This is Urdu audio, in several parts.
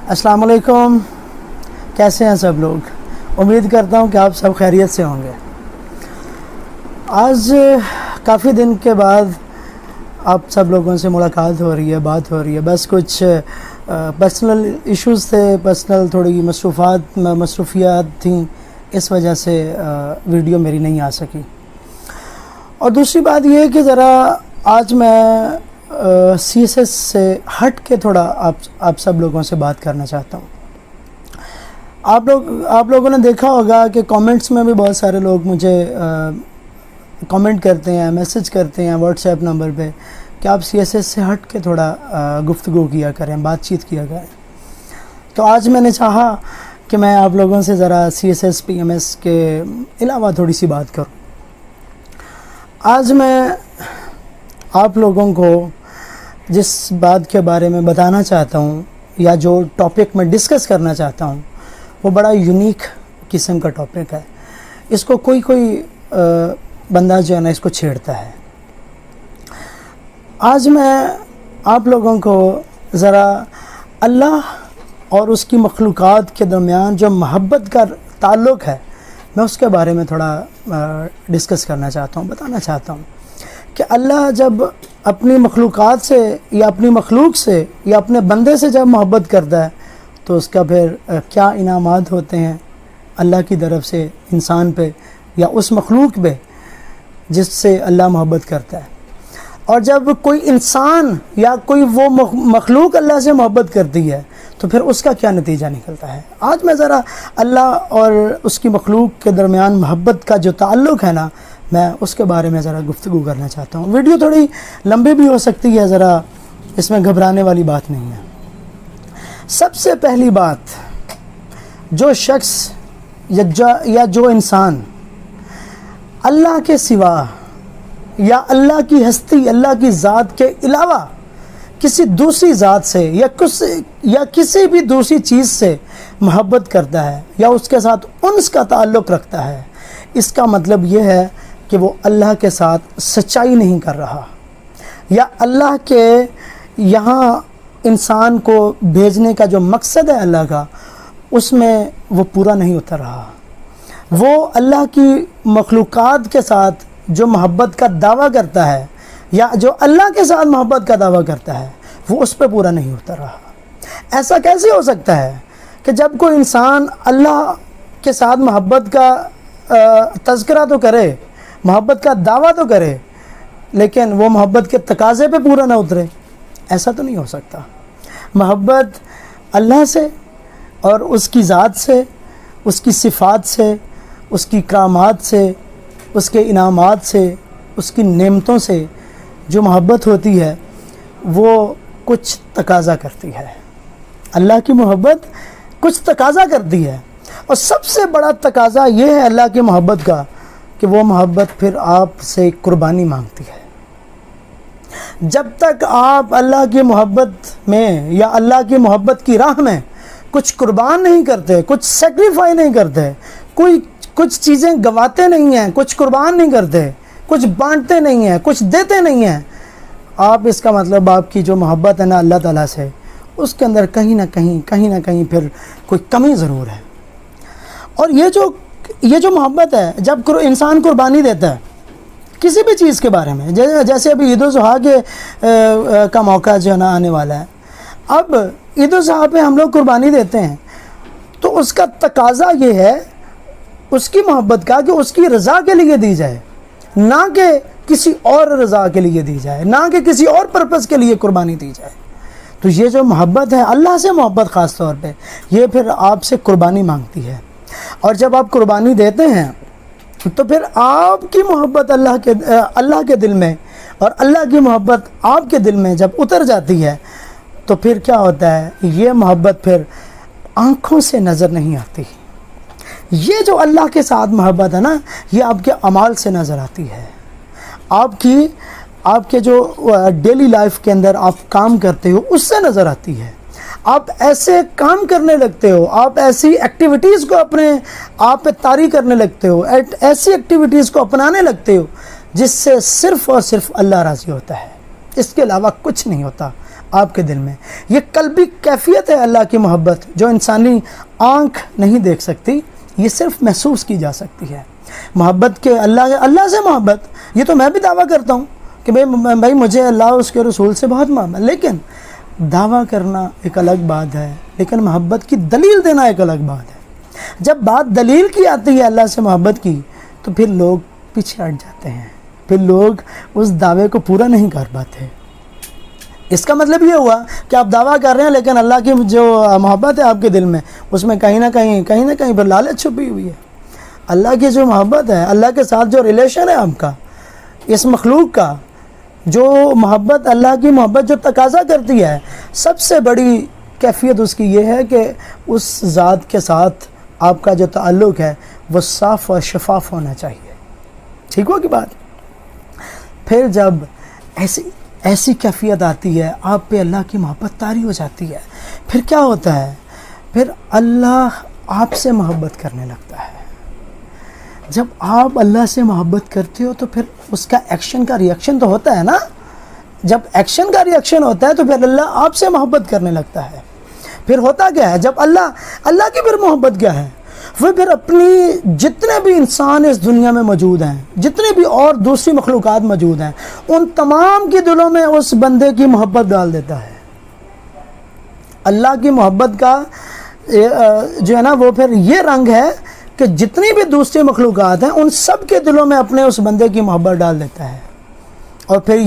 السلام علیکم، کیسے ہیں سب لوگ؟ امید کرتا ہوں کہ آپ سب خیریت سے ہوں گے۔ آج کافی دن کے بعد آپ سب لوگوں سے ملاقات ہو رہی ہے، بات ہو رہی ہے۔ بس کچھ پرسنل ایشوز تھے، پرسنل تھوڑی مصروفیات تھیں، اس وجہ سے ویڈیو میری نہیں آ سکی۔ اور دوسری بات یہ ہے کہ ذرا آج میں سی ایس ایس سے ہٹ کے تھوڑا آپ سب لوگوں سے بات کرنا چاہتا ہوں۔ آپ لوگوں نے دیکھا ہوگا کہ کامنٹس میں بھی بہت سارے لوگ مجھے کامنٹ کرتے ہیں، میسج کرتے ہیں واٹس ایپ نمبر پہ کہ آپ سی ایس ایس سے ہٹ کے تھوڑا گفتگو کیا کریں، بات چیت کیا کریں۔ تو آج میں نے چاہا کہ میں آپ لوگوں سے ذرا C S S P M S کے علاوہ تھوڑی سی بات کروں۔ آج میں آپ لوگوں کو جس بات کے بارے میں بتانا چاہتا ہوں یا جو ٹاپک میں ڈسکس کرنا چاہتا ہوں وہ بڑا یونیک قسم کا ٹاپک ہے۔ اس کو کوئی بندہ جو ہے نا اس کو چھیڑتا ہے۔ آج میں آپ لوگوں کو ذرا اللہ اور اس کی مخلوقات کے درمیان جو محبت کا تعلق ہے میں اس کے بارے میں تھوڑا ڈسکس کرنا چاہتا ہوں، بتانا چاہتا ہوں کہ اللہ جب اپنی مخلوقات سے یا اپنی مخلوق سے یا اپنے بندے سے جب محبت کرتا ہے تو اس کا پھر کیا انعامات ہوتے ہیں اللہ کی طرف سے انسان پہ یا اس مخلوق پہ جس سے اللہ محبت کرتا ہے۔ اور جب کوئی انسان یا کوئی وہ مخلوق اللہ سے محبت کرتی ہے تو پھر اس کا کیا نتیجہ نکلتا ہے۔ آج میں ذرا اللہ اور اس کی مخلوق کے درمیان محبت کا جو تعلق ہے نا میں اس کے بارے میں ذرا گفتگو کرنا چاہتا ہوں۔ ویڈیو تھوڑی لمبی بھی ہو سکتی ہے، ذرا اس میں گھبرانے والی بات نہیں ہے۔ سب سے پہلی بات، جو شخص یا جو انسان اللہ کے سوا یا اللہ کی ہستی، اللہ کی ذات کے علاوہ کسی دوسری ذات سے یا کسی بھی دوسری چیز سے محبت کرتا ہے یا اس کے ساتھ انس کا تعلق رکھتا ہے، اس کا مطلب یہ ہے کہ وہ اللہ کے ساتھ سچائی نہیں کر رہا، یا اللہ کے یہاں انسان کو بھیجنے کا جو مقصد ہے اللہ کا اس میں وہ پورا نہیں اتر رہا۔ وہ اللہ کی مخلوقات کے ساتھ جو محبت کا دعویٰ کرتا ہے یا جو اللہ کے ساتھ محبت کا دعویٰ کرتا ہے وہ اس پہ پورا نہیں اتر رہا۔ ایسا کیسے ہو سکتا ہے کہ جب کوئی انسان اللہ کے ساتھ محبت کا تذکرہ تو کرے، محبت کا دعویٰ تو کرے، لیکن وہ محبت کے تقاضے پہ پورا نہ اترے؟ ایسا تو نہیں ہو سکتا۔ محبت اللہ سے اور اس کی ذات سے، اس کی صفات سے، اس کی کرامات سے، اس کے انعامات سے، اس کی نعمتوں سے جو محبت ہوتی ہے وہ کچھ تقاضا کرتی ہے۔ اللہ کی محبت کچھ تقاضا کرتی ہے، اور سب سے بڑا تقاضا یہ ہے اللہ کی محبت کا کہ وہ محبت پھر آپ سے قربانی مانگتی ہے۔ جب تک آپ اللہ کی محبت میں یا اللہ کی محبت کی راہ میں کچھ قربان نہیں کرتے، کچھ سیکریفائی نہیں کرتے، کچھ چیزیں گواتے نہیں ہیں، کچھ قربان نہیں کرتے، کچھ بانٹتے نہیں ہیں، کچھ دیتے نہیں ہیں، آپ اس کا مطلب آپ کی جو محبت ہے نا اللہ تعالیٰ سے اس کے اندر کہیں نہ کہیں پھر کوئی کمی ضرور ہے۔ اور یہ جو محبت ہے، جب انسان قربانی دیتا ہے کسی بھی چیز کے بارے میں، جیسے ابھی عید الاضحیٰ کا موقع جو ہے نا آنے والا ہے، اب عید الاضحیٰ پہ ہم لوگ قربانی دیتے ہیں تو اس کا تقاضا یہ ہے اس کی محبت کا کہ اس کی رضا کے لیے دی جائے، نہ کہ کسی اور رضا کے لیے دی جائے، نہ کہ کسی اور پرپس کے لیے قربانی دی جائے۔ تو یہ جو محبت ہے اللہ سے محبت خاص طور پہ یہ پھر آپ سے قربانی مانگتی ہے۔ اور جب آپ قربانی دیتے ہیں تو پھر آپ کی محبت اللہ کے دل میں اور اللہ کی محبت آپ کے دل میں جب اتر جاتی ہے تو پھر کیا ہوتا ہے، یہ محبت پھر آنکھوں سے نظر نہیں آتی۔ یہ جو اللہ کے ساتھ محبت ہے نا یہ آپ کے اعمال سے نظر آتی ہے، آپ کے جو ڈیلی لائف کے اندر آپ کام کرتے ہو اس سے نظر آتی ہے۔ آپ ایسے کام کرنے لگتے ہو، آپ ایسی ایکٹیویٹیز کو اپنے آپ پہ طاری کرنے لگتے ہو، ایسی ایکٹیویٹیز کو اپنانے لگتے ہو جس سے صرف اور صرف اللہ راضی ہوتا ہے، اس کے علاوہ کچھ نہیں ہوتا۔ آپ کے دل میں. یہ قلبی کیفیت ہے اللہ کی محبت جو انسانی آنکھ نہیں دیکھ سکتی, یہ صرف محسوس کی جا سکتی ہے. محبت کے اللہ سے محبت, یہ تو میں بھی دعویٰ کرتا ہوں کہ بھائی مجھے اللہ اس کے رسول سے بہت محبت, لیکن دعویٰ کرنا ایک الگ بات ہے, لیکن محبت کی دلیل دینا ایک الگ بات ہے. جب بات دلیل کی آتی ہے اللہ سے محبت کی تو پھر لوگ پیچھے ہٹ جاتے ہیں, پھر لوگ اس دعوے کو پورا نہیں کر پاتے. اس کا مطلب یہ ہوا کہ آپ دعویٰ کر رہے ہیں لیکن اللہ کی جو محبت ہے آپ کے دل میں, اس میں کہیں نہ کہیں پر لالچ چھپی ہوئی ہے. اللہ کی جو محبت ہے, اللہ کے ساتھ جو ریلیشن ہے آپ کا, اس مخلوق کا جو محبت, اللہ کی محبت جو تقاضا کرتی ہے, سب سے بڑی کیفیت اس کی یہ ہے کہ اس ذات کے ساتھ آپ کا جو تعلق ہے وہ صاف اور شفاف ہونا چاہیے. ٹھیک ہو کی بات. پھر جب ایسی کیفیت آتی ہے, آپ پہ اللہ کی محبت طاری ہو جاتی ہے, پھر کیا ہوتا ہے, پھر اللہ آپ سے محبت کرنے لگتا ہے. جب آپ اللہ سے محبت کرتے ہو تو پھر اس کا ایکشن کا ریئیکشن تو ہوتا ہے نا. جب ایکشن کا ریئیکشن ہوتا ہے تو پھر اللہ آپ سے محبت کرنے لگتا ہے. پھر ہوتا کیا ہے, جب اللہ کی پھر محبت کیا ہے, وہ پھر اپنی جتنے بھی انسان اس دنیا میں موجود ہیں, جتنے بھی اور دوسری مخلوقات موجود ہیں, ان تمام کے دلوں میں اس بندے کی محبت ڈال دیتا ہے. اللہ کی محبت کا جو ہے نا وہ پھر یہ رنگ ہے کہ جتنی بھی دوسری مخلوقات ہیں ان سب کے دلوں میں اپنے اس بندے کی محبت ڈال دیتا ہے. اور پھر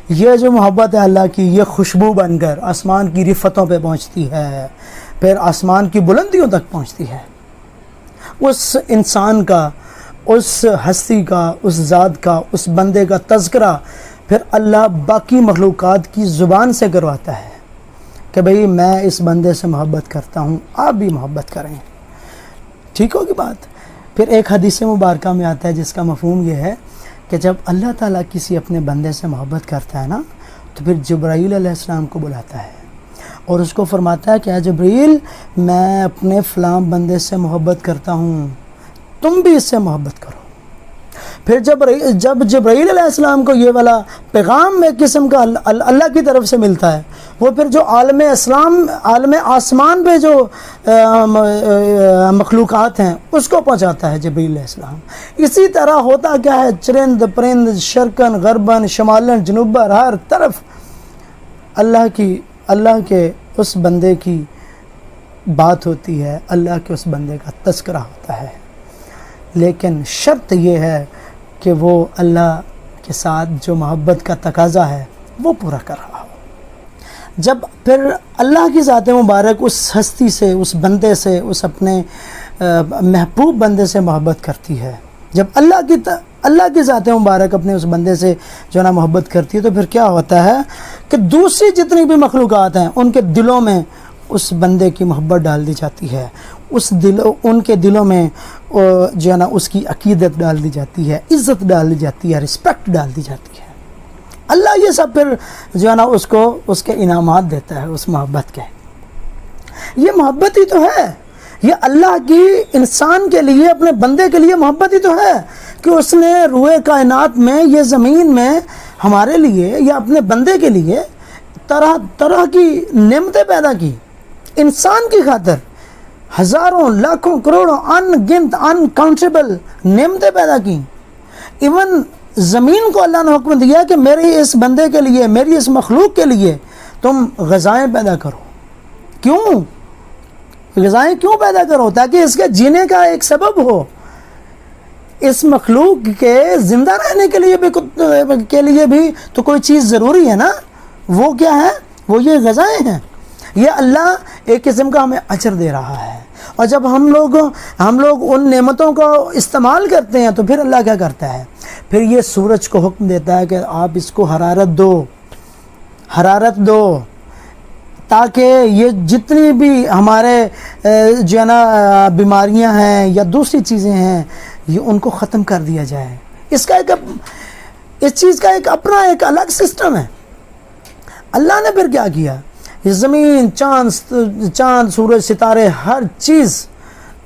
یہ جو محبت ہے اللہ کی, یہ خوشبو بن کر آسمان کی رفتوں پہ پہنچتی ہے, پھر آسمان کی بلندیوں تک پہنچتی ہے. اس انسان کا, اس ہستی کا, اس ذات کا, اس بندے کا تذکرہ پھر اللہ باقی مخلوقات کی زبان سے کرواتا ہے کہ بھئی میں اس بندے سے محبت کرتا ہوں, آپ بھی محبت کریں. ٹھیک ہوگی بات. پھر ایک حدیث مبارکہ میں آتا ہے جس کا مفہوم یہ ہے کہ جب اللہ تعالیٰ کسی اپنے بندے سے محبت کرتا ہے نا تو پھر جبرائیل علیہ السلام کو بلاتا ہے اور اس کو فرماتا ہے کہ اے جبرائیل, میں اپنے فلاں بندے سے محبت کرتا ہوں, تم بھی اس سے محبت کرو. پھر جب جبرائیل علیہ السلام کو یہ والا پیغام ایک قسم کا اللہ کی طرف سے ملتا ہے, وہ پھر جو عالم آسمان پہ جو مخلوقات ہیں اس کو پہنچاتا ہے جبرائیل علیہ السلام. اسی طرح ہوتا کیا ہے, چرند پرند, شرقن غربن, شمالن جنوبن, ہر طرف اللہ کے اس بندے کی بات ہوتی ہے, اللہ کے اس بندے کا تذکرہ ہوتا ہے. لیکن شرط یہ ہے کہ وہ اللہ کے ساتھ جو محبت کا تقاضا ہے وہ پورا کر رہا ہو. جب پھر اللہ کی ذات مبارک اس ہستی سے, اس بندے سے, اس اپنے محبوب بندے سے محبت کرتی ہے, جب اللہ کی ذات مبارک اپنے اس بندے سے جو نا محبت کرتی ہے تو پھر کیا ہوتا ہے کہ دوسری جتنی بھی مخلوقات ہیں ان کے دلوں میں اس بندے کی محبت ڈال دی جاتی ہے, ان کے دلوں میں جو ہے نا اس کی عقیدت ڈال دی جاتی ہے, عزت ڈال دی جاتی ہے, رسپیکٹ ڈال دی جاتی ہے. اللہ یہ سب پھر جو ہے نا اس کے انعامات دیتا ہے اس محبت کے. یہ محبت ہی تو ہے, یہ اللہ کی انسان کے لیے, اپنے بندے کے لیے محبت ہی تو ہے کہ اس نے روئے کائنات میں, یہ زمین میں ہمارے لیے یا اپنے بندے کے لیے طرح طرح کی نعمتیں پیدا کی. انسان کی خاطر ہزاروں, لاکھوں, کروڑوں, ان گنت, ان کاؤنٹیبل نعمتیں پیدا کی. ایون زمین کو اللہ نے حکم دیا کہ میرے اس بندے کے لیے, میری اس مخلوق کے لیے تم غذائیں پیدا کرو. کیوں غذائیں کیوں پیدا کرو؟ تاکہ اس کے جینے کا ایک سبب ہو. اس مخلوق کے زندہ رہنے کے لیے بھی تو کوئی چیز ضروری ہے نا. وہ کیا ہے؟ وہ یہ غذائیں ہیں. یہ اللہ ایک قسم کا ہمیں اجر دے رہا ہے. اور جب ہم لوگ ان نعمتوں کو استعمال کرتے ہیں تو پھر اللہ کیا کرتا ہے؟ پھر یہ سورج کو حکم دیتا ہے کہ آپ اس کو حرارت دو تاکہ یہ جتنی بھی ہمارے جو ہے نا بیماریاں ہیں یا دوسری چیزیں ہیں یہ ان کو ختم کر دیا جائے. اس چیز کا ایک اپنا ایک الگ سسٹم ہے. اللہ نے پھر کیا کیا؟ یہ زمین, چاند, سورج, ستارے, ہر چیز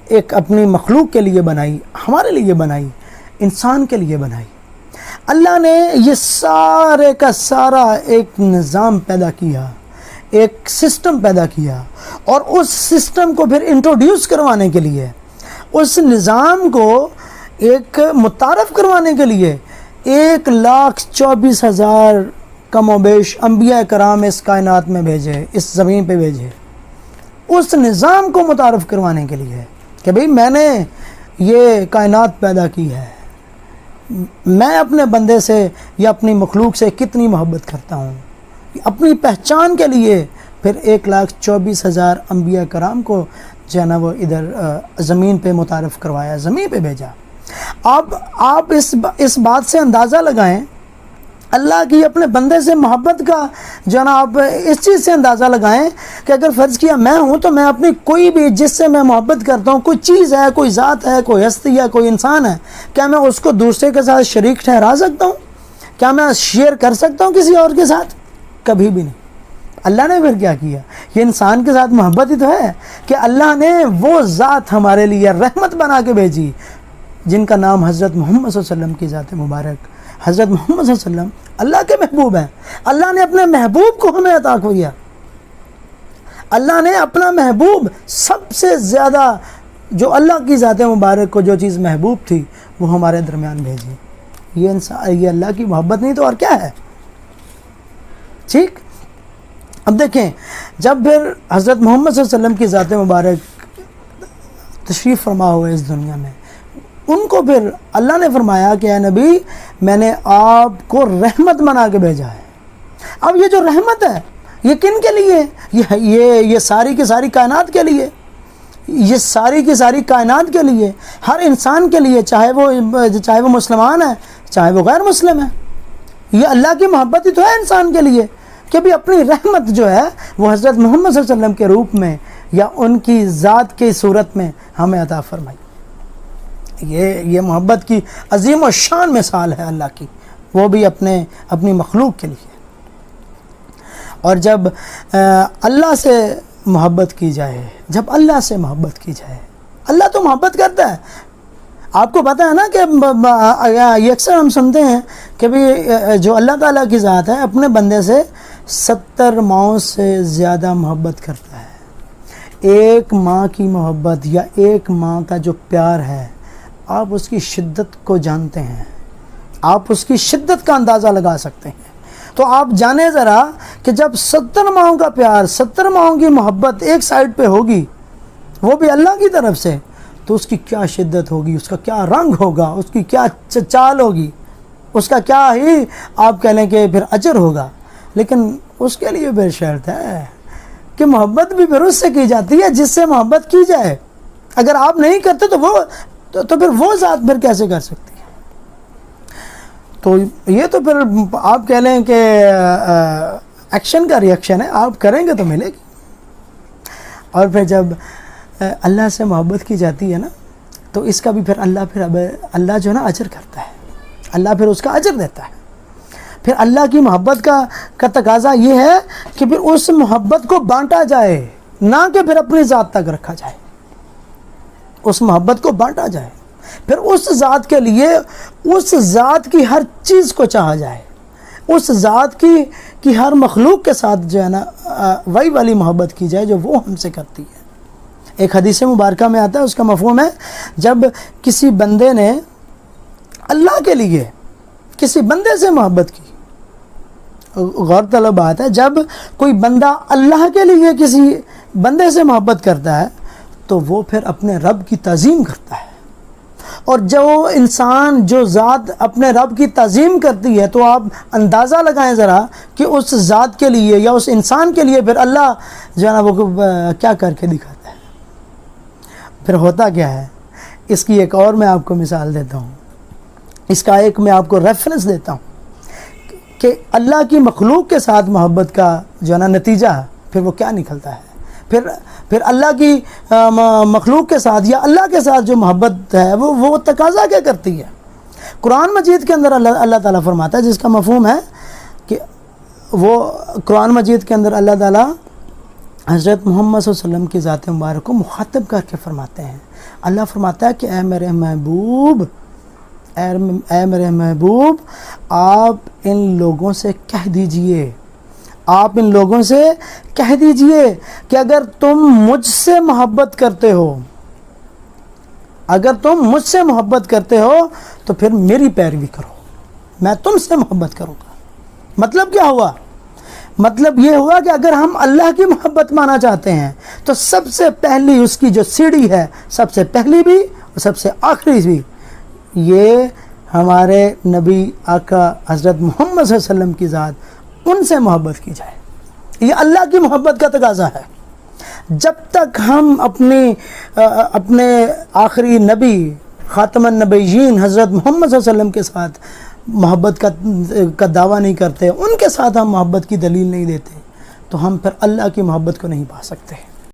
ایک اپنی مخلوق کے لیے بنائی, ہمارے لیے بنائی, انسان کے لیے بنائی. اللہ نے یہ سارے کا سارا ایک نظام پیدا کیا، ایک سسٹم پیدا کیا، اور اس سسٹم کو پھر انٹروڈیوس کروانے کے لیے، اس نظام کو ایک متعارف کروانے کے لیے 1,24,000 کم و بیش انبیاء کرام اس کائنات میں بھیجے، اس زمین پہ بھیجے، اس نظام کو متعارف کروانے کے لیے کہ بھئی میں نے یہ کائنات پیدا کی ہے، میں اپنے بندے سے یا اپنی مخلوق سے کتنی محبت کرتا ہوں، اپنی پہچان کے لیے پھر 1,24,000 انبیاء کرام کو جو ہے نا وہ ادھر زمین پہ متعارف کروایا، زمین پہ بھیجا۔ آپ اس بات سے اندازہ لگائیں، اللہ کی اپنے بندے سے محبت کا جو ہے نا آپ اس چیز سے اندازہ لگائیں کہ اگر فرض کیا میں ہوں تو میں اپنی کوئی بھی جس سے میں محبت کرتا ہوں، کوئی چیز ہے، کوئی ذات ہے، کوئی ہستی ہے، کوئی انسان ہے، کیا میں اس کو دوسرے کے ساتھ شریک ٹھہرا سکتا ہوں؟ کیا میں شیئر کر سکتا ہوں کسی اور کے ساتھ؟ کبھی بھی نہیں۔ اللہ نے پھر کیا کیا؟ یہ انسان کے ساتھ محبت ہی تو ہے کہ اللہ نے وہ ذات ہمارے لیے رحمت بنا کے بھیجی جن کا نام حضرت محمد صلی اللہ علیہ وسلم کی ذات مبارک۔ حضرت محمد صلی اللہ علیہ وسلم اللہ کے محبوب ہیں، اللہ نے اپنے محبوب کو ہمیں عطا کیا۔ اللہ نے اپنا محبوب سب سے زیادہ جو اللہ کی ذات مبارک کو جو چیز محبوب تھی وہ ہمارے درمیان بھیجی۔ یہ اللہ کی محبت نہیں تو اور کیا ہے؟ ٹھیک، اب دیکھیں جب پھر حضرت محمد صلی اللہ علیہ وسلم کی ذات مبارک تشریف فرما ہوئے اس دنیا میں، ان کو پھر اللہ نے فرمایا کہ اے نبی میں نے آپ کو رحمت بنا کے بھیجا ہے۔ اب یہ جو رحمت ہے یہ کن کے لیے؟ یہ ساری کی ساری کائنات کے لیے، یہ ساری کی ساری کائنات کے لیے، ہر انسان کے لیے، چاہے وہ مسلمان ہے چاہے وہ غیر مسلم ہے۔ یہ اللہ کی محبت ہی تو ہے انسان کے لیے کہ بھی اپنی رحمت جو ہے وہ حضرت محمد صلی اللہ علیہ وسلم کے روپ میں یا ان کی ذات کی صورت میں ہمیں عطا فرمائی۔ یہ محبت کی عظیم و شان مثال ہے اللہ کی، وہ بھی اپنی مخلوق کے لیے۔ اور جب اللہ سے محبت کی جائے، جب اللہ سے محبت کی جائے، اللہ تو محبت کرتا ہے۔ آپ کو پتہ ہے نا کہ یہ اکثر ہم سنتے ہیں کہ بھی جو اللہ تعالیٰ کی ذات ہے اپنے بندے سے 70 ماؤں سے زیادہ محبت کرتا ہے۔ ایک ماں کی محبت یا ایک ماں کا جو پیار ہے، آپ اس کی شدت کو جانتے ہیں، آپ اس کی شدت کا اندازہ لگا سکتے ہیں۔ تو آپ جانیں ذرا کہ جب 70 ماہوں کا پیار، 70 ماہوں کی محبت ایک سائڈ پہ ہوگی، وہ بھی اللہ کی طرف سے، تو اس کی کیا شدت ہوگی، اس کا کیا رنگ ہوگا، اس کی کیا چال ہوگی، اس کا کیا ہی آپ کہہ لیں کہ پھر اجر ہوگا۔ لیکن اس کے لیے پھر شرط ہے کہ محبت بھی پھر اس سے کی جاتی ہے جس سے محبت کی جائے۔ اگر آپ نہیں کرتے تو پھر وہ ذات پھر کیسے کر سکتی ہے؟ تو یہ تو پھر آپ کہہ لیں کہ ایکشن کا ریئیکشن ہے، آپ کریں گے تو ملے گی۔ اور پھر جب اللہ سے محبت کی جاتی ہے نا، تو اس کا بھی پھر اللہ جو ہے نا اجر کرتا ہے، اللہ پھر اس کا اجر دیتا ہے۔ پھر اللہ کی محبت کا تقاضا یہ ہے کہ پھر اس محبت کو بانٹا جائے، نہ کہ پھر اپنی ذات تک رکھا جائے، اس محبت کو بانٹا جائے، پھر اس ذات کے لیے اس ذات کی ہر چیز کو چاہا جائے، اس ذات کی ہر مخلوق کے ساتھ جو ہے نا وہی والی محبت کی جائے جو وہ ہم سے کرتی ہے۔ ایک حدیث مبارکہ میں آتا ہے، اس کا مفہوم ہے جب کسی بندے نے اللہ کے لیے کسی بندے سے محبت کی، غور طلب بات ہے، جب کوئی بندہ اللہ کے لیے کسی بندے سے محبت کرتا ہے تو وہ پھر اپنے رب کی تعظیم کرتا ہے، اور جو انسان جو ذات اپنے رب کی تعظیم کرتی ہے تو آپ اندازہ لگائیں ذرا کہ اس ذات کے لیے یا اس انسان کے لیے پھر اللہ جو ہے نا وہ کیا کر کے دکھاتا ہے۔ پھر ہوتا کیا ہے، اس کی ایک اور میں آپ کو مثال دیتا ہوں، اس کا ایک میں آپ کو ریفرنس دیتا ہوں کہ اللہ کی مخلوق کے ساتھ محبت کا جو ہے نا نتیجہ پھر وہ کیا نکلتا ہے۔ پھر اللہ کی مخلوق کے ساتھ یا اللہ کے ساتھ جو محبت ہے وہ تقاضا کیا کرتی ہے۔ قرآن مجید کے اندر اللہ تعالیٰ فرماتا ہے، جس کا مفہوم ہے کہ وہ قرآن مجید کے اندر اللہ تعالیٰ حضرت محمد صلی اللہ علیہ وسلم کی ذات مبارک کو مخاطب کر کے فرماتے ہیں۔ اللہ فرماتا ہے کہ اے میرے محبوب اے میرے محبوب آپ ان لوگوں سے کہہ دیجئے، آپ ان لوگوں سے کہہ دیجئے کہ اگر تم مجھ سے محبت کرتے ہو، اگر تم مجھ سے محبت کرتے ہو تو پھر میری پیروی کرو، میں تم سے محبت کروں گا۔ مطلب کیا ہوا؟ مطلب یہ ہوا کہ اگر ہم اللہ کی محبت مانا چاہتے ہیں تو سب سے پہلی اس کی جو سیڑھی ہے، سب سے پہلی بھی اور سب سے آخری بھی، یہ ہمارے نبی آقا حضرت محمد صلی اللہ علیہ وسلم کی ذات، ان سے محبت کی جائے۔ یہ اللہ کی محبت کا تقاضا ہے۔ جب تک ہم اپنے آخری نبی خاتم النبیین حضرت محمد صلی اللہ علیہ وسلم کے ساتھ محبت کا دعویٰ نہیں کرتے، ان کے ساتھ ہم محبت کی دلیل نہیں دیتے، تو ہم پھر اللہ کی محبت کو نہیں پا سکتے۔